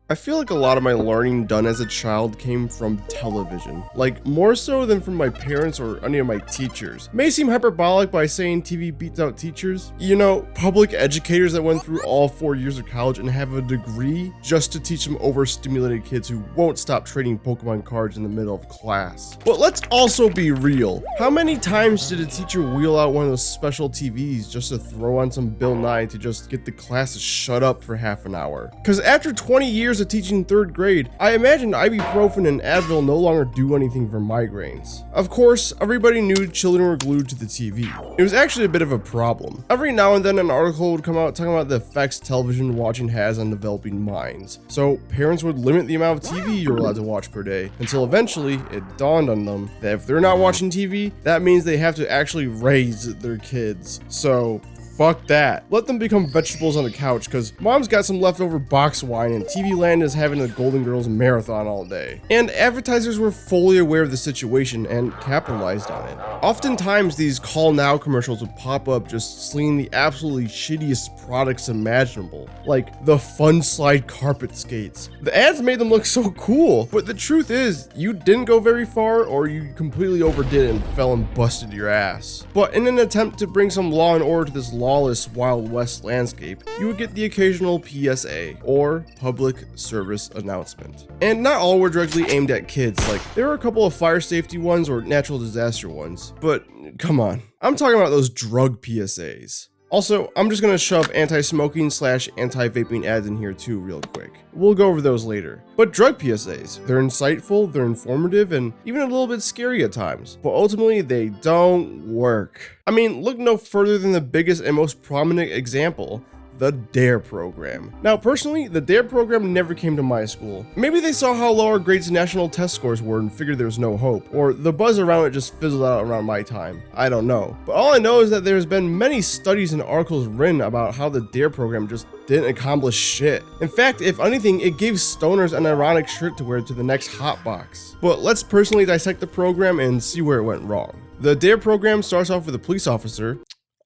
I feel like a lot of my learning done as a child came from television, like more so than from my parents or any of my teachers. It may seem hyperbolic by saying TV beats out teachers. You know, public educators that went through all 4 years of college and have a degree just to teach them overstimulated kids who won't stop trading Pokemon cards in the middle of class. But let's also be real. How many times did a teacher wheel out one of those special TVs just to throw on some Bill Nye to just get the class to shut up for half an hour? Because after 20 years of teaching 3rd grade, I imagine ibuprofen and Advil no longer do anything for migraines. Of course, everybody knew children were glued to the TV. It was actually a bit of a problem. Every now and then an article would come out talking about the effects television watching has on developing minds. So parents would limit the amount of TV you're allowed to watch per day, until eventually it dawned on them that if they're not watching TV, that means they have to actually raise their kids. So fuck that. Let them become vegetables on the couch, because mom's got some leftover box wine and TV Land is having a Golden Girls marathon all day. And advertisers were fully aware of the situation and capitalized on it. Oftentimes these call now commercials would pop up just slinging the absolutely shittiest products imaginable, like the Fun Slide carpet skates. The ads made them look so cool, but the truth is you didn't go very far, or you completely overdid it and fell and busted your ass. But in an attempt to bring some law and order to this lawless Wild West landscape, you would get the occasional PSA, or public service announcement. And not all were directly aimed at kids, like there were a couple of fire safety ones or natural disaster ones, but come on, I'm talking about those drug PSAs. Also, I'm just gonna shove anti-smoking / anti-vaping ads in here too real quick. We'll go over those later. But drug PSAs, they're insightful, they're informative, and even a little bit scary at times. But ultimately, they don't work. I mean, look no further than the biggest and most prominent example, the DARE program. Now, personally, the DARE program never came to my school. Maybe they saw how low our grades and national test scores were and figured there was no hope, or the buzz around it just fizzled out around my time. I don't know. But all I know is that there's been many studies and articles written about how the DARE program just didn't accomplish shit. In fact, if anything, it gave stoners an ironic shirt to wear to the next hot box. But let's personally dissect the program and see where it went wrong. The DARE program starts off with a police officer,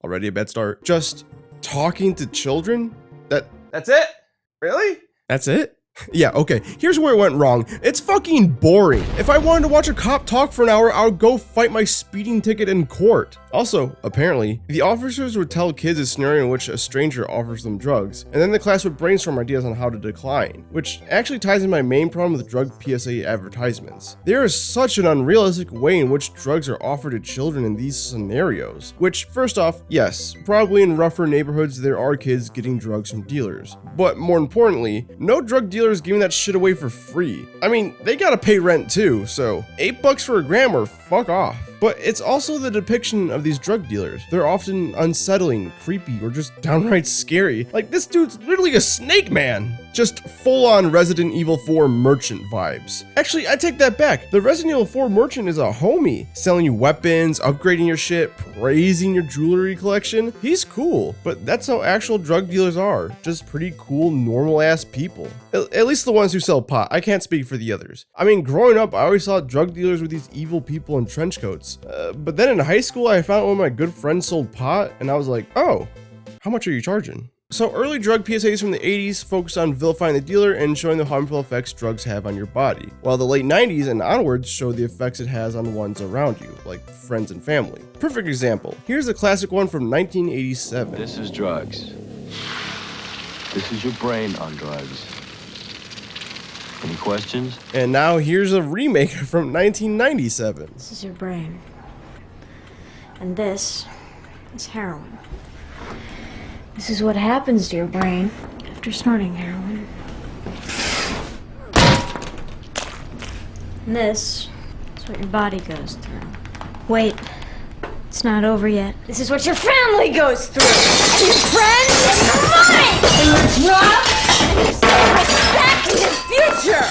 already a bad start, just talking to children? That's it? Really? That's it? Yeah, okay, here's where it went wrong. It's fucking boring. If I wanted to watch a cop talk for an hour, I would go fight my speeding ticket in court. Also, apparently, the officers would tell kids a scenario in which a stranger offers them drugs, and then the class would brainstorm ideas on how to decline, which actually ties in my main problem with drug PSA advertisements. There is such an unrealistic way in which drugs are offered to children in these scenarios, which, first off, yes, probably in rougher neighborhoods there are kids getting drugs from dealers, but more importantly, no drug dealer is giving that shit away for free. I mean, they gotta pay rent too, so $8 for a gram or fuck off. But it's also the depiction of these drug dealers. They're often unsettling, creepy, or just downright scary. Like, this dude's literally a snake man. Just full-on Resident Evil 4 merchant vibes. Actually, I take that back. The Resident Evil 4 merchant is a homie, selling you weapons, upgrading your shit, praising your jewelry collection. He's cool, but that's how actual drug dealers are. Just pretty cool, normal-ass people. At least the ones who sell pot. I can't speak for the others. I mean, growing up, I always saw drug dealers with these evil people in trench coats. But then in high school, I found one of my good friends sold pot, and I was like, oh, how much are you charging? So early drug PSAs from the 80s focused on vilifying the dealer and showing the harmful effects drugs have on your body, while the late 90s and onwards show the effects it has on the ones around you, like friends and family. Perfect example. Here's a classic one from 1987. This is drugs. This is your brain on drugs. Any questions? And now here's a remake from 1997. This is your brain. And this is heroin. This is what happens to your brain after snorting heroin. And this is what your body goes through. Wait, it's not over yet. This is what your family goes through. And your friends and your money! And your job! And your self-respect and your future!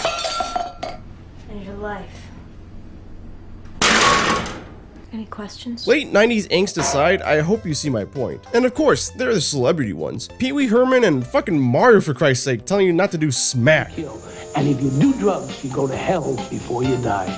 And your life. Any questions? Late 90s angst aside, I hope you see my point. And of course, there are the celebrity ones. Pee Wee Herman and fucking Mario, for Christ's sake, telling you not to do smack. And if you do drugs, you go to hell before you die.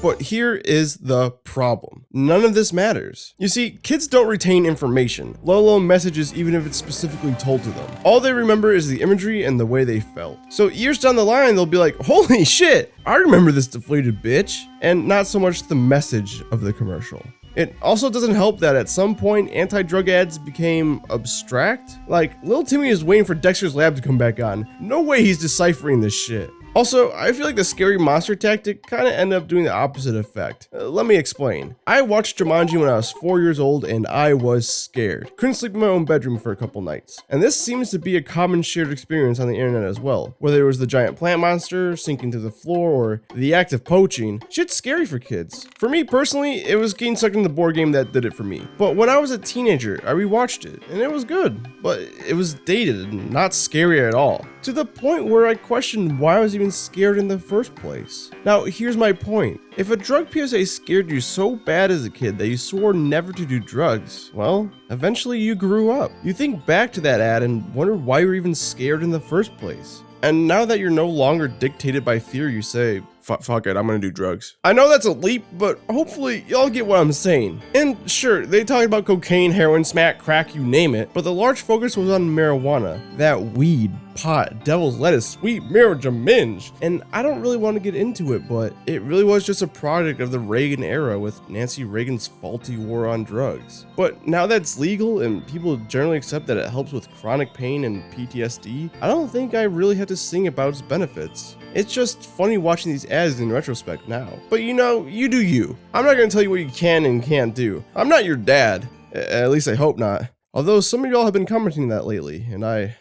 But here is the problem. None of this matters. You see, kids don't retain information, let alone messages even if it's specifically told to them. All they remember is the imagery and the way they felt. So years down the line, they'll be like, holy shit, I remember this deflated bitch, and not so much the message of the commercial. It also doesn't help that at some point, anti-drug ads became abstract. Like, Lil Timmy is waiting for Dexter's Lab to come back on. No way he's deciphering this shit. Also, I feel like the scary monster tactic kind of ended up doing the opposite effect. Let me explain. I watched Jumanji when I was 4 years old and I was scared. Couldn't sleep in my own bedroom for a couple nights. And this seems to be a common shared experience on the internet as well. Whether it was the giant plant monster sinking to the floor or the act of poaching, shit's scary for kids. For me personally, it was getting sucked in the board game that did it for me. But when I was a teenager, I rewatched it and it was good. But it was dated and not scary at all. To the point where I questioned why I was even scared in the first place. Now, here's my point. If a drug PSA scared you so bad as a kid that you swore never to do drugs, well, eventually you grew up. You think back to that ad and wonder why you're even scared in the first place. And now that you're no longer dictated by fear, you say, fuck it, I'm gonna do drugs. I know that's a leap, but hopefully y'all get what I'm saying. And sure, they talked about cocaine, heroin, smack, crack, you name it, but the large focus was on marijuana. That weed, pot, devil's lettuce, sweet marriage, a minge. And I don't really want to get into it, but it really was just a product of the Reagan era with Nancy Reagan's faulty war on drugs. But now that it's legal and people generally accept that it helps with chronic pain and PTSD, I don't think I really have to sing about its benefits. It's just funny watching these ads in retrospect now. But you know, you do you. I'm not gonna tell you what you can and can't do. I'm not your dad. At least I hope not. Although some of y'all have been commenting that lately, and I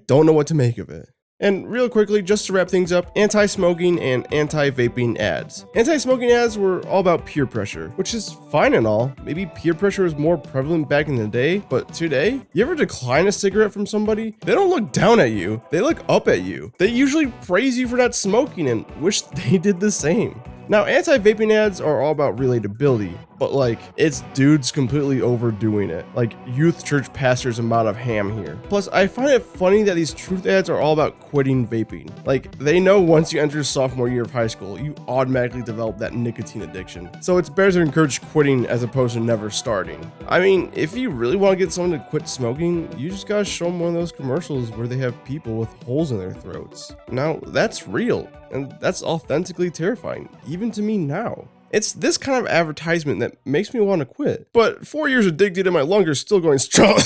don't know what to make of it. And real quickly, just to wrap things up, anti-smoking and anti-vaping ads. Anti-smoking ads were all about peer pressure, which is fine and all. Maybe peer pressure was more prevalent back in the day, but today, you ever decline a cigarette from somebody? They don't look down at you, they look up at you. They usually praise you for not smoking and wish they did the same. Now, anti-vaping ads are all about relatability, but like, it's dudes completely overdoing it. Like, youth church pastors amount of ham here. Plus, I find it funny that these truth ads are all about quitting vaping. Like, they know once you enter sophomore year of high school, you automatically develop that nicotine addiction. So it's better to encourage quitting as opposed to never starting. I mean, if you really want to get someone to quit smoking, you just gotta show them one of those commercials where they have people with holes in their throats. Now, that's real, and that's authentically terrifying, even to me now. It's this kind of advertisement that makes me want to quit. But 4 years addicted and my lungs are still going strong.